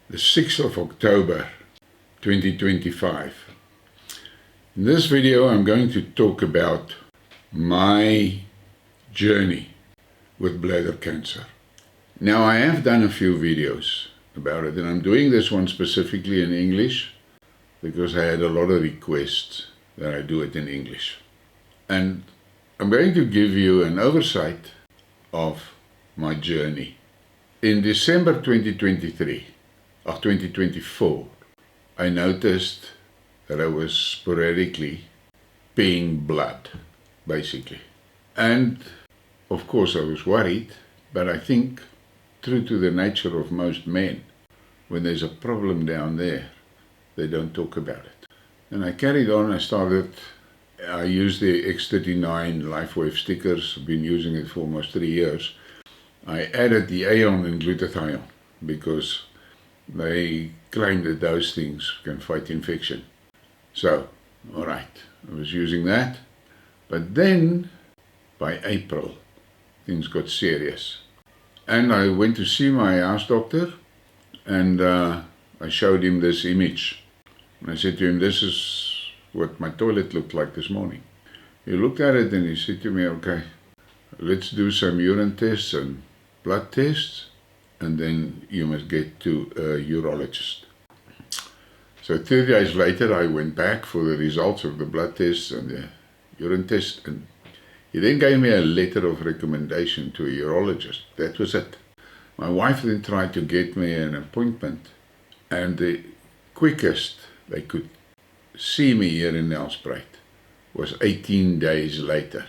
the 6th of October 2025. In this video I'm going to talk about my journey with bladder cancer. Now I have done a few videos about it, and I'm doing this one specifically in English because I had a lot of requests that I do it in English. And I'm going to give you an oversight of my journey. In December 2024, I noticed that I was sporadically peeing blood, basically. And of course I was worried, but I think true to the nature of most men, when there's a problem down there, they don't talk about it. And I carried on. I used the X39 LifeWave stickers. I've been using it for almost 3 years. I added the ayon and glutathione because they claim that those things can fight infection. So, alright, I was using that. But then, by April, things got serious. And I went to see my house doctor, and I showed him this image. And I said to him, this is what my toilet looked like this morning. He looked at it and he said to me, okay, let's do some urine tests and blood tests, and then you must get to a urologist. So 3 days later I went back for the results of the blood tests and the urine test, and he then gave me a letter of recommendation to a urologist. That was it. My wife then tried to get me an appointment, and the quickest they could see me here in Nelspruit was 18 days later.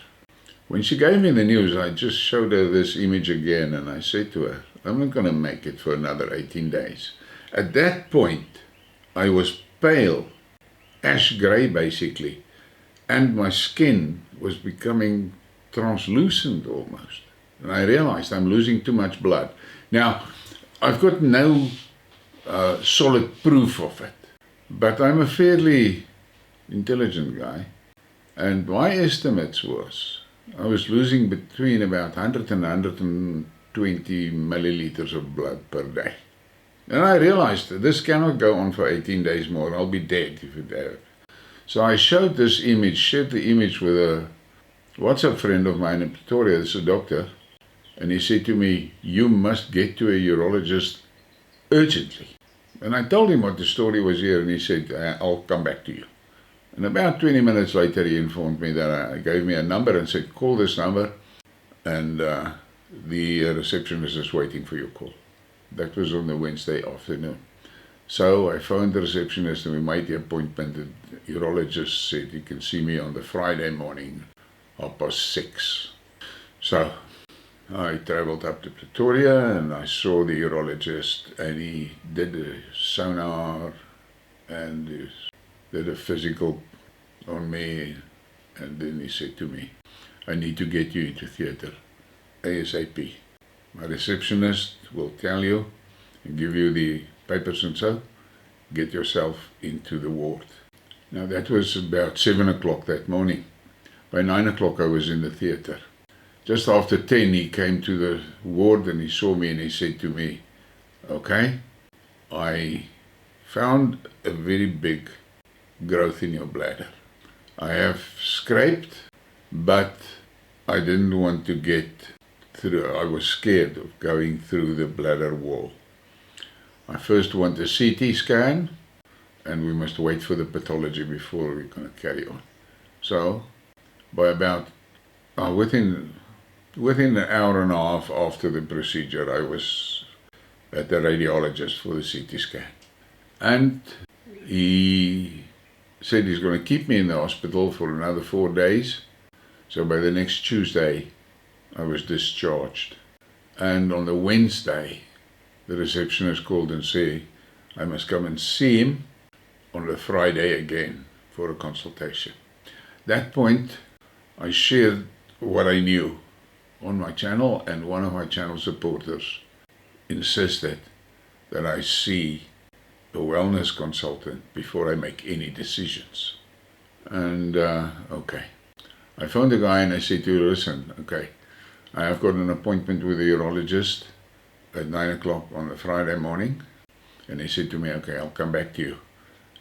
When she gave me the news, I just showed her this image again, and I said to her, I'm not going to make it for another 18 days. At that point, I was pale, ash grey basically, and my skin was becoming translucent almost. And I realized I'm losing too much blood. Now, I've got no solid proof of it, but I'm a fairly intelligent guy, and my estimates was I was losing between about 100 and 120 milliliters of blood per day. And I realized that this cannot go on for 18 days more. I'll be dead if it ever. So I showed this image, shared the image with a WhatsApp friend of mine in Pretoria, this is a doctor, and he said to me, you must get to a urologist urgently. And I told him what the story was here, and he said, I'll come back to you. And about 20 minutes later, he informed me that he gave me a number and said, call this number, and the receptionist is waiting for your call. That was on the Wednesday afternoon. So I phoned the receptionist and we made the appointment. The urologist said he can see me on the Friday morning, 6:30. So I traveled up to Pretoria and I saw the urologist, and he did a sonar and he did a physical on me, and then he said to me, I need to get you into theatre ASAP. My receptionist will tell you and give you the papers and so, get yourself into the ward. Now that was about 7 o'clock that morning. By 9 o'clock I was in the theatre. Just after 10 he came to the ward and he saw me and he said to me, okay, I found a very big growth in your bladder. I have scraped, but I didn't want to get through. I was scared of going through the bladder wall. I first want a CT scan, and we must wait for the pathology before we're going to carry on. So by about within an hour and a half after the procedure, I was at the radiologist for the CT scan, and he said he's going to keep me in the hospital for another 4 days. So by the next Tuesday I was discharged, and on the Wednesday the receptionist called and said I must come and see him on the Friday again for a consultation. At that point I shared what I knew on my channel, and one of my channel supporters insisted that I see a wellness consultant before I make any decisions. And okay, I phoned the guy and I said to him, listen, okay, I have got an appointment with a urologist at 9 o'clock on the Friday morning. And he said to me, okay, I'll come back to you.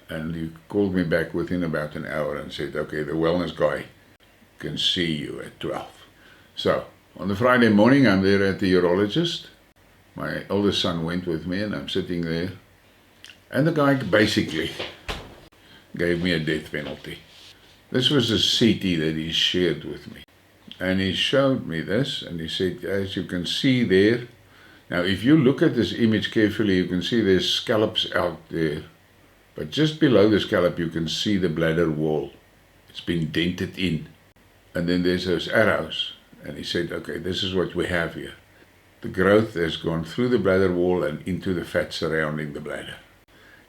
And he called me back within about an hour and said, okay, the wellness guy can see you at 12. So, on the Friday morning, I'm there at the urologist. My oldest son went with me, and I'm sitting there. And the guy basically gave me a death penalty. This was a CT that he shared with me. And he showed me this, and he said, as you can see there, now if you look at this image carefully, you can see there's scallops out there. But just below the scallop, you can see the bladder wall. It's been dented in. And then there's those arrows. And he said, okay, this is what we have here. The growth has gone through the bladder wall and into the fat surrounding the bladder.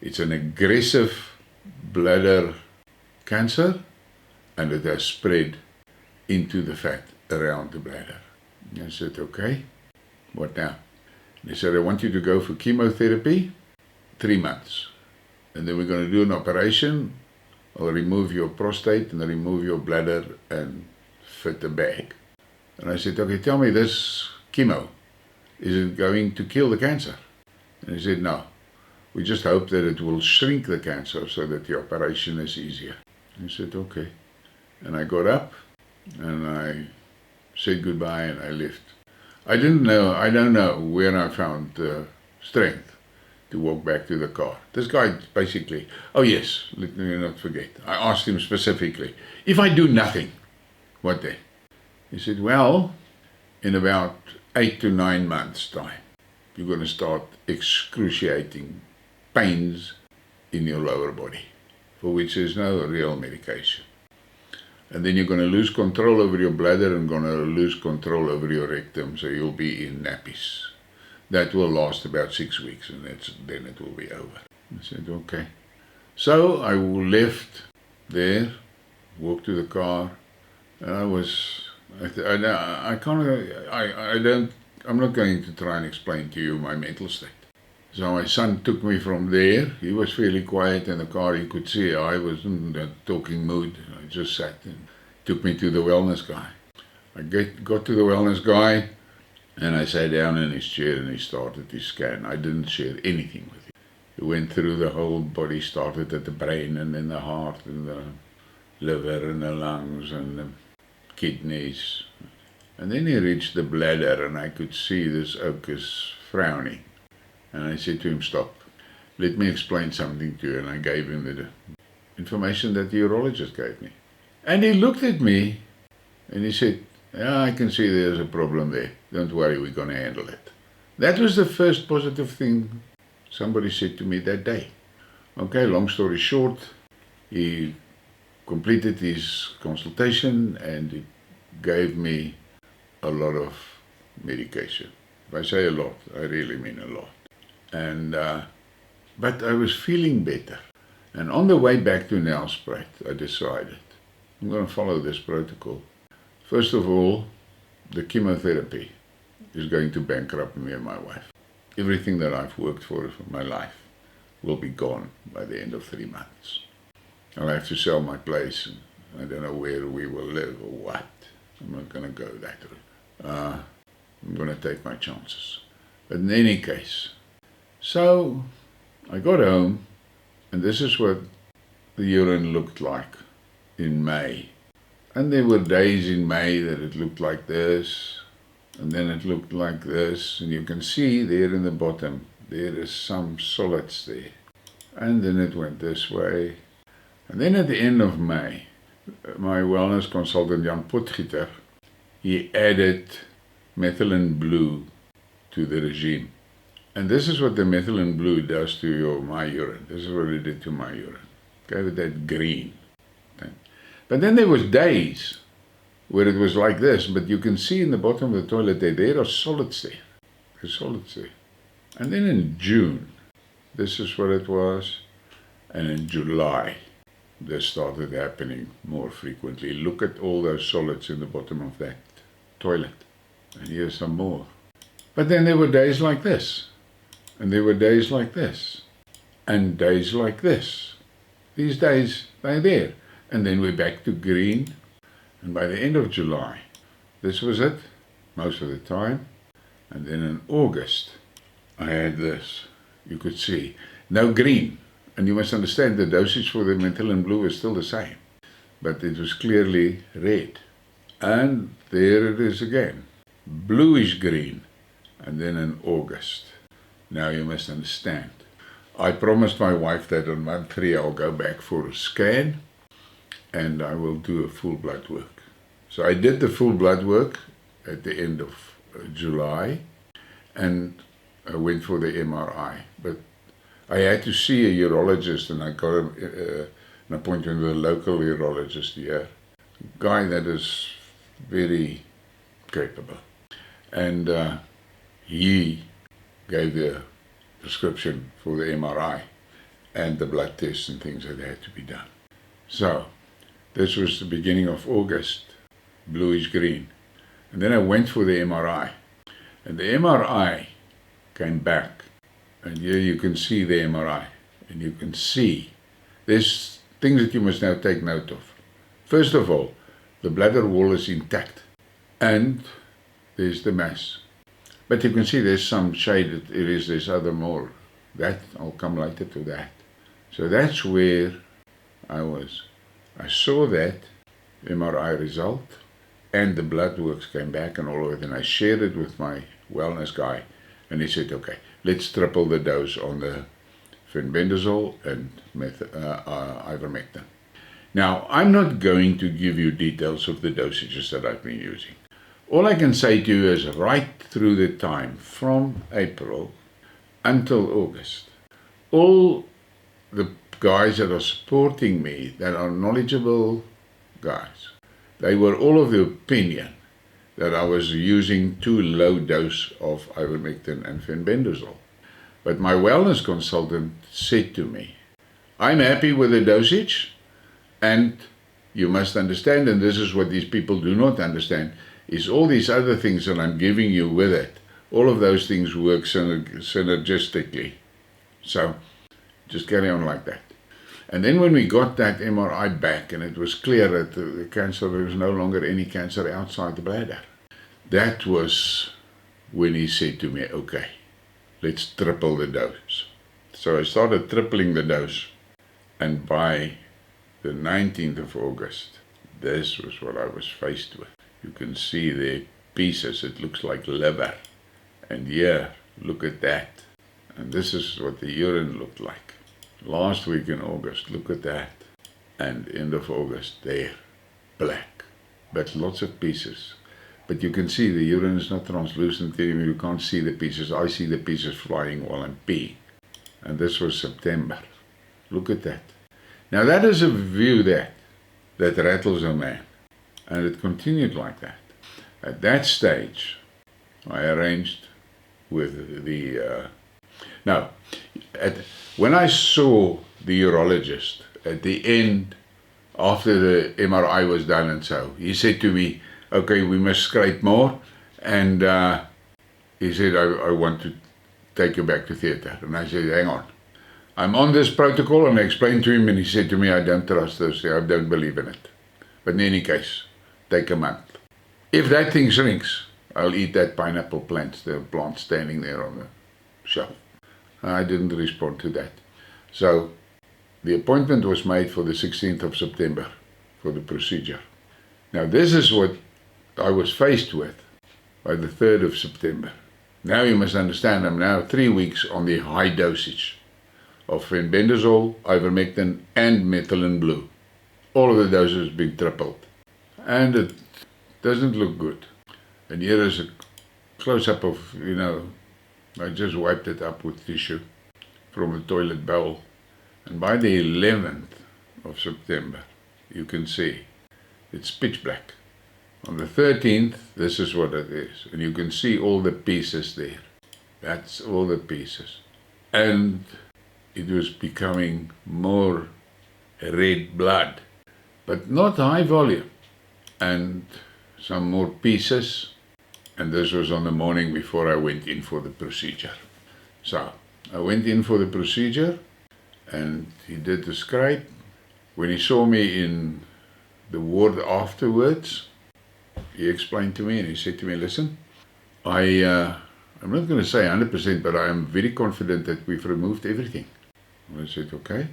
It's an aggressive bladder cancer, and it has spread into the fat around the bladder. And I said, okay, what now? And he said, I want you to go for chemotherapy, 3 months. And then we're going to do an operation. I'll remove your prostate and remove your bladder and fit a bag. And I said, okay, tell me this chemo, is it going to kill the cancer? And he said, no. We just hope that it will shrink the cancer so that the operation is easier. I said, okay. And I got up and I said goodbye and I left. I don't know where I found the strength to walk back to the car. This guy basically, oh yes, let me not forget. I asked him specifically, if I do nothing, what then? He said, well, in about 8 to 9 months' time, you're going to start excruciating pains in your lower body, for which there's no real medication. And then you're going to lose control over your bladder and going to lose control over your rectum, so you'll be in nappies. That will last about 6 weeks, and then it will be over. I said, okay. So I left there, walked to the car, and I'm not going to try and explain to you my mental state. So my son took me from there. He was fairly quiet in the car. You could see I was in a talking mood. I just sat and took me to the wellness guy. I got to the wellness guy, and I sat down in his chair and he started his scan. I didn't share anything with him. He went through the whole body, started at the brain and then the heart and the liver and the lungs and the kidneys. And then he reached the bladder, and I could see this oak is frowning. And I said to him, stop, let me explain something to you. And I gave him the information that the urologist gave me. And he looked at me and he said, yeah, I can see there's a problem there. Don't worry, we're going to handle it. That was the first positive thing somebody said to me that day. Okay, long story short, he completed his consultation and he gave me a lot of medication. If I say a lot, I really mean a lot. And but I was feeling better. And on the way back to Nelspruit, I decided I'm going to follow this protocol. First of all, the chemotherapy is going to bankrupt me and my wife. Everything that I've worked for my life will be gone by the end of 3 months. I'll have to sell my place, and I don't know where we will live or what. I'm not going to go that route. I'm going to take my chances. But in any case, so I got home, and this is what the urine looked like in May. And there were days in May that it looked like this, and then it looked like this, and you can see there in the bottom, there is some solids there. And then it went this way. And then at the end of May, my wellness consultant, Jan Potgieter, he added methylene blue to the regime. And this is what the methylene blue does to my urine. This is what it did to my urine. Gave it that green thing. But then there was days where it was like this, but you can see in the bottom of the toilet there are solids there. There's solids there. And then in June, this is what it was. And in July, this started happening more frequently. Look at all those solids in the bottom of that toilet. And here's some more. But then there were days like this. And there were days like this. And days like this. These days, they're there. And then we're back to green. And by the end of July, this was it, most of the time. And then in August, I had this. You could see. No green. And you must understand the dosage for the methylene blue is still the same. But it was clearly red. And there it is again. Bluish green. And then in August. Now you must understand. I promised my wife that on month 3 I'll go back for a scan and I will do a full blood work. So I did the full blood work at the end of July and I went for the MRI. But I had to see a urologist and I got an appointment with a local urologist here. A guy that is very capable. And he gave the prescription for the MRI and the blood tests and things that had to be done. So, this was the beginning of August, bluish green. And then I went for the MRI. And the MRI came back. And here you can see the MRI. And you can see, there's things that you must now take note of. First of all, the bladder wall is intact. And there's the mass. But you can see there's some shaded areas, there's other more. That, I'll come later to that. So that's where I was. I saw that MRI result and the blood works came back and all of it. And I shared it with my wellness guy. And he said, okay, let's triple the dose on the fenbendazole and ivermectin. Now, I'm not going to give you details of the dosages that I've been using. All I can say to you is right through the time, from April until August, all the guys that are supporting me, that are knowledgeable guys, they were all of the opinion that I was using too low dose of ivermectin and fenbendazole. But my wellness consultant said to me, I'm happy with the dosage, and you must understand, and this is what these people do not understand, is all these other things that I'm giving you with it, all of those things work synergistically. So, just carry on like that. And then when we got that MRI back, and it was clear that the cancer, there was no longer any cancer outside the bladder. That was when he said to me, okay, let's triple the dose. So I started tripling the dose, and by the 19th of August, this was what I was faced with. You can see the pieces, it looks like liver. And here, look at that. And this is what the urine looked like. Last week in August, look at that. And end of August, there, black. But lots of pieces. But you can see the urine is not translucent, you can't see the pieces. I see the pieces flying while I'm peeing. And this was September. Look at that. Now that is a view that rattles a man. And it continued like that. At that stage, I arranged with the... when I saw the urologist at the end, after the MRI was done and so, he said to me, okay, we must scrape more. And he said, I want to take you back to theatre. And I said, hang on. I'm on this protocol, and I explained to him, and he said to me, I don't trust this, I don't believe in it. But in any case, take a month. If that thing shrinks, I'll eat that pineapple plant, the plant standing there on the shelf. I didn't respond to that. So the appointment was made for the 16th of September for the procedure. Now this is what I was faced with by the 3rd of September. Now you must understand, I'm now 3 weeks on the high dosage of fenbendazole, ivermectin and methylene blue. All of the doses have been tripled. And it doesn't look good. And here is a close-up of, I just wiped it up with tissue from the toilet bowl. And by the 11th of September, you can see it's pitch black. On the 13th, this is what it is. And you can see all the pieces there. That's all the pieces. And it was becoming more red blood, but not high volume. And some more pieces. And this was on the morning before I went in for the procedure. So I went in for the procedure, and he did the scrape. When he saw me in the ward afterwards, he explained to me, and he said to me, listen, I I'm not going to say 100%, but I am very confident that we've removed everything. I said, okay.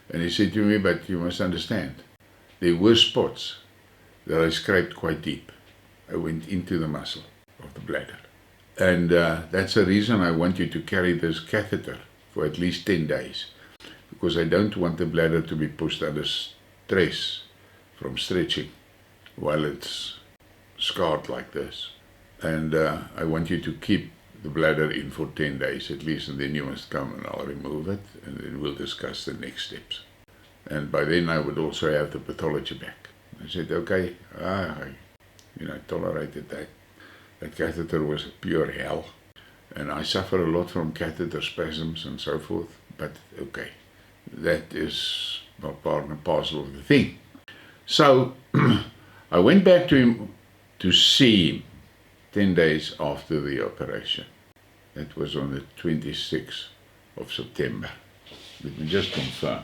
And he said to me, but you must understand, there were spots that I scraped quite deep. I went into the muscle of the bladder. And that's the reason I want you to carry this catheter for at least 10 days. Because I don't want the bladder to be pushed under stress from stretching while it's scarred like this. And I want you to keep the bladder in for 10 days at least, and then you must come and I'll remove it, and then we'll discuss the next steps. And by then I would also have the pathology back. I said, okay, I tolerated that. That catheter was pure hell, and I suffer a lot from catheter spasms and so forth, but okay, that is not part and parcel of the thing. So I went back to him to see him 10 days after the operation. That was on the 26th of September. Let me just confirm.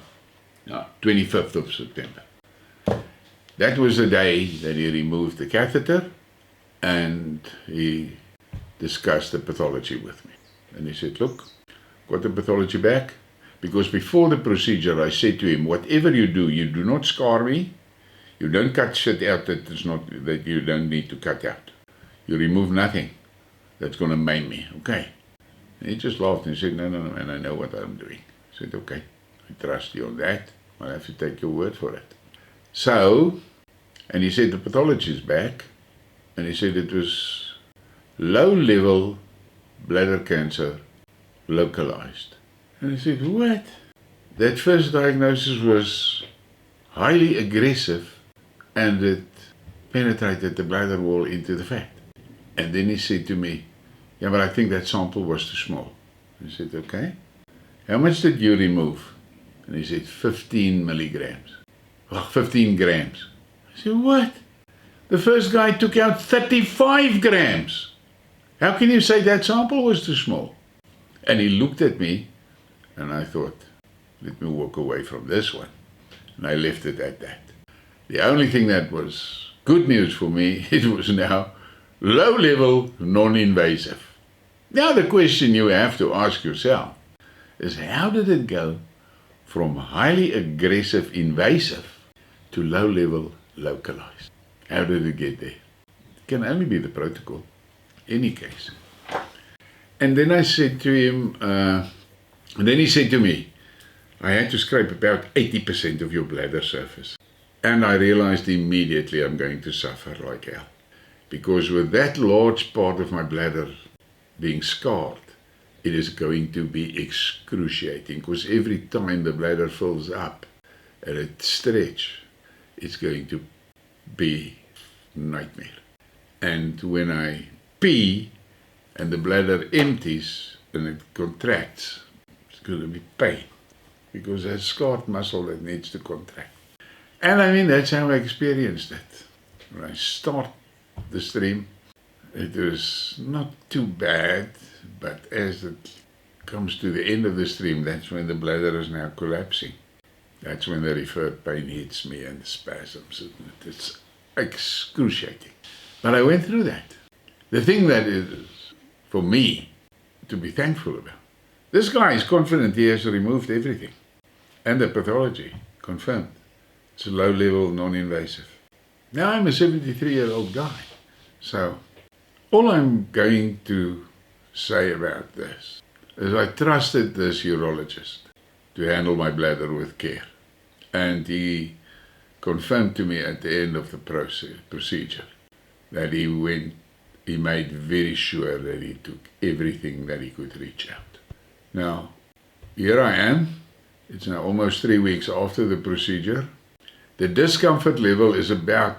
No, 25th of September. That was the day that he removed the catheter, and he discussed the pathology with me. And he said, look, got the pathology back, because before the procedure I said to him, whatever you do not scar me, you don't cut shit out that you don't need to cut out. You remove nothing that's going to maim me, okay? And he just laughed and said, no, man, I know what I'm doing. I said, okay, I trust you on that. I'll have to take your word for it. So, and he said the pathology is back, and he said it was low-level bladder cancer localized. And I said, what? That first diagnosis was highly aggressive, and it penetrated the bladder wall into the fat. And then he said to me, yeah, but I think that sample was too small. I said, okay. How much did you remove? And he said, 15 milligrams. Oh, 15 grams. I said, what? The first guy took out 35 grams. How can you say that sample was too small? And he looked at me, and I thought, let me walk away from this one. And I left it at that. The only thing that was good news for me, it was now low-level, non-invasive. Now the question you have to ask yourself is, how did it go from highly aggressive invasive to low-level localized? How did it get there? It can only be the protocol, any case. And then I said to him, and then he said to me, I had to scrape about 80% of your bladder surface. And I realized immediately I'm going to suffer like hell. Because with that large part of my bladder being scarred, it is going to be excruciating. Because every time the bladder fills up and it stretches, it's going to be nightmare. And when I pee and the bladder empties and it contracts, it's going to be pain. Because there's scarred muscle that needs to contract. And I mean, that's how I experienced it. When I start the stream, it was not too bad, but as it comes to the end of the stream, that's when the bladder is now collapsing. That's when the referred pain hits me and the spasms. It's excruciating. But I went through that. The thing that is, for me, to be thankful about, this guy is confident he has removed everything. And the pathology, confirmed. It's a low-level, non-invasive. Now I'm a 73-year-old guy. So, all I'm going to say about this is I trusted this urologist to handle my bladder with care. And he confirmed to me at the end of the procedure that he made very sure that he took everything that he could reach out. Now, here I am. It's now almost 3 weeks after the procedure. The discomfort level is about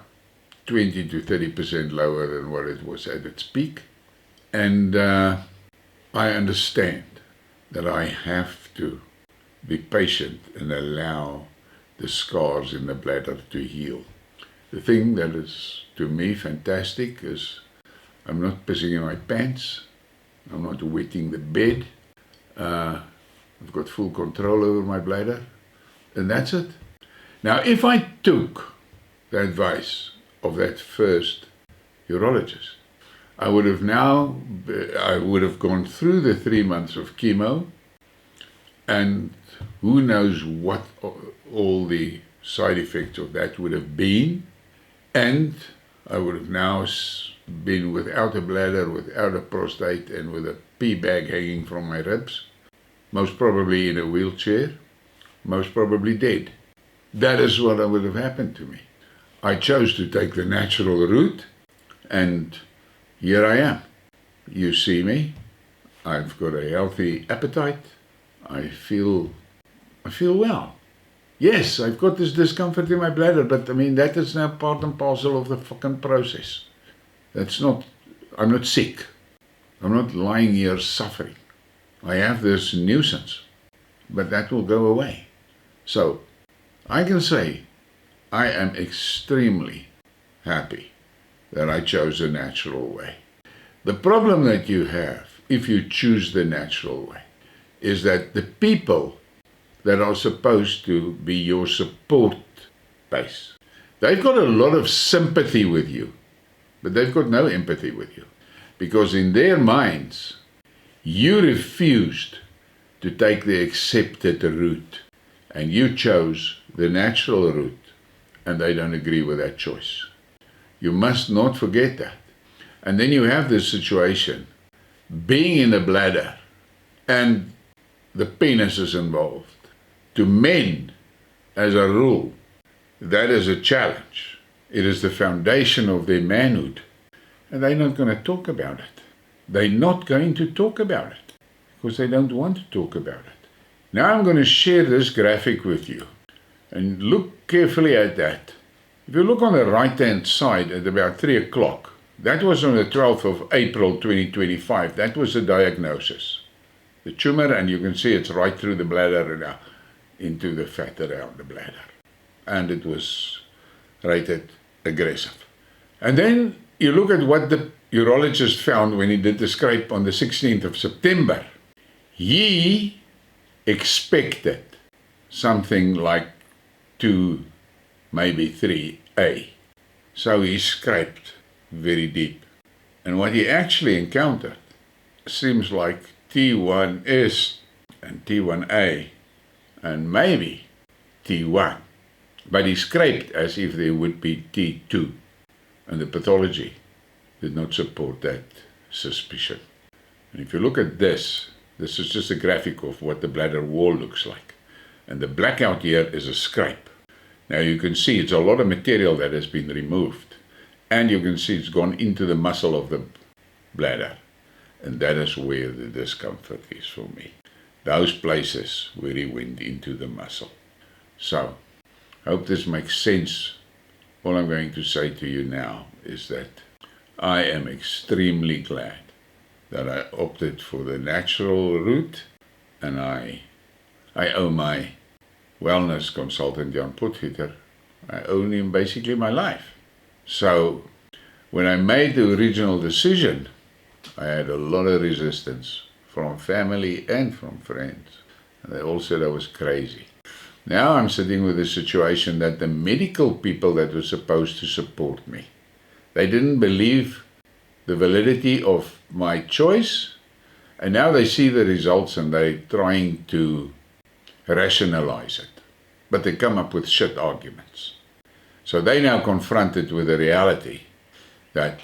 20 to 30% lower than what it was at its peak. And I understand that I have to be patient and allow the scars in the bladder to heal. The thing that is, to me, fantastic is I'm not pissing in my pants. I'm not wetting the bed. I've got full control over my bladder. And that's it. Now, if I took the advice of that first urologist, I would have gone through the 3 months of chemo, and who knows what all the side effects of that would have been, and I would have now been without a bladder, without a prostate, and with a pee bag hanging from my ribs, most probably in a wheelchair, most probably dead. That is what would have happened to me. I chose to take the natural route, and here I am. You see me. I've got a healthy appetite. I feel well. Yes, I've got this discomfort in my bladder, but that is now part and parcel of the fucking process. I'm not sick. I'm not lying here suffering. I have this nuisance, but that will go away. So, I can say I am extremely happy that I chose the natural way. The problem that you have, if you choose the natural way, is that the people that are supposed to be your support base, they've got a lot of sympathy with you, but they've got no empathy with you. Because in their minds, you refused to take the accepted route, and you chose the natural route, and they don't agree with that choice. You must not forget that. And then you have this situation, being in a bladder, and the penis is involved. To men, as a rule, that is a challenge. It is the foundation of their manhood. And they're not going to talk about it. They're not going to talk about it because they don't want to talk about it. Now I'm going to share this graphic with you. And look carefully at that. If you look on the right-hand side at about 3 o'clock, that was on the 12th of April 2025. That was the diagnosis. The tumor, and you can see it's right through the bladder and into the fat around the bladder. And it was rated aggressive. And then you look at what the urologist found when he did the scrape on the 16th of September. He expected something like 2, maybe 3A. So he scraped very deep. And what he actually encountered seems like T1S and T1A and maybe T1. But he scraped as if there would be T2. And the pathology did not support that suspicion. And if you look at this is just a graphic of what the bladder wall looks like. And the blackout here is a scrape. Now you can see it's a lot of material that has been removed. And you can see it's gone into the muscle of the bladder. And that is where the discomfort is for me. Those places where he went into the muscle. So, I hope this makes sense. All I'm going to say to you now is that I am extremely glad that I opted for the natural route, and I owe my wellness consultant, Jan Potgieter, I owe him basically my life. So, when I made the original decision, I had a lot of resistance from family and from friends. And they all said I was crazy. Now I'm sitting with a situation that the medical people that were supposed to support me, they didn't believe the validity of my choice, and now they see the results and they're trying to rationalize it. But they come up with shit arguments. So they're now confronted with the reality that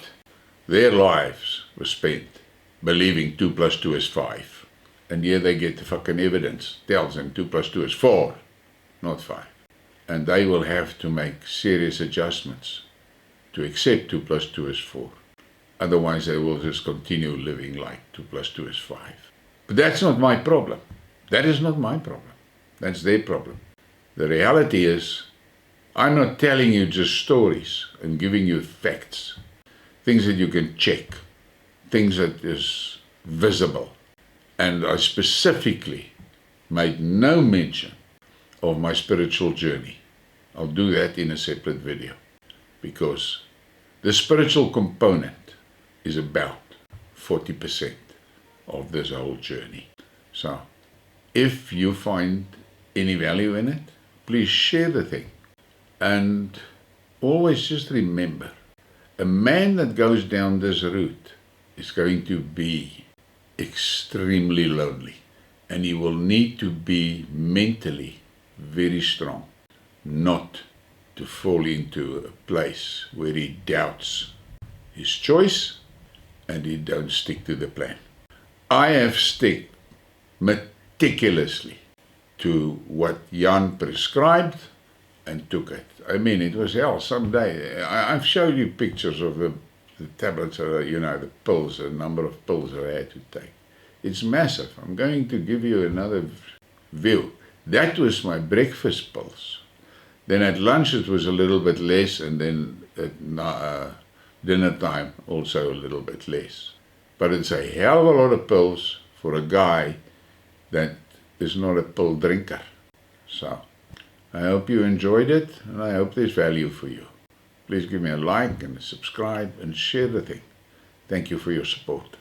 their lives were spent believing 2 plus 2 is 5. And here they get the fucking evidence, tells them 2 plus 2 is 4, not 5. And they will have to make serious adjustments to accept 2 plus 2 is 4. Otherwise they will just continue living like 2 plus 2 is 5. But that's not my problem. That is not my problem. That's their problem. The reality is, I'm not telling you just stories and giving you facts, things that you can check, things that is visible. And I specifically made no mention of my spiritual journey. I'll do that in a separate video, because the spiritual component is about 40% of this whole journey. So, if you find any value in it, please share the thing. And always just remember, a man that goes down this route is going to be extremely lonely, and he will need to be mentally very strong, not to fall into a place where he doubts his choice and he don't stick to the plan. I have stuck meticulously to what Jan prescribed and took it. I mean, it was hell. Someday, I've showed you pictures of the tablets, the pills, the number of pills that I had to take. It's massive. I'm going to give you another view. That was my breakfast pills. Then at lunch it was a little bit less, and then at dinner time also a little bit less. But it's a hell of a lot of pills for a guy that is not a pill drinker. So, I hope you enjoyed it, and I hope there's value for you. Please give me a like and a subscribe and share the thing. Thank you for your support.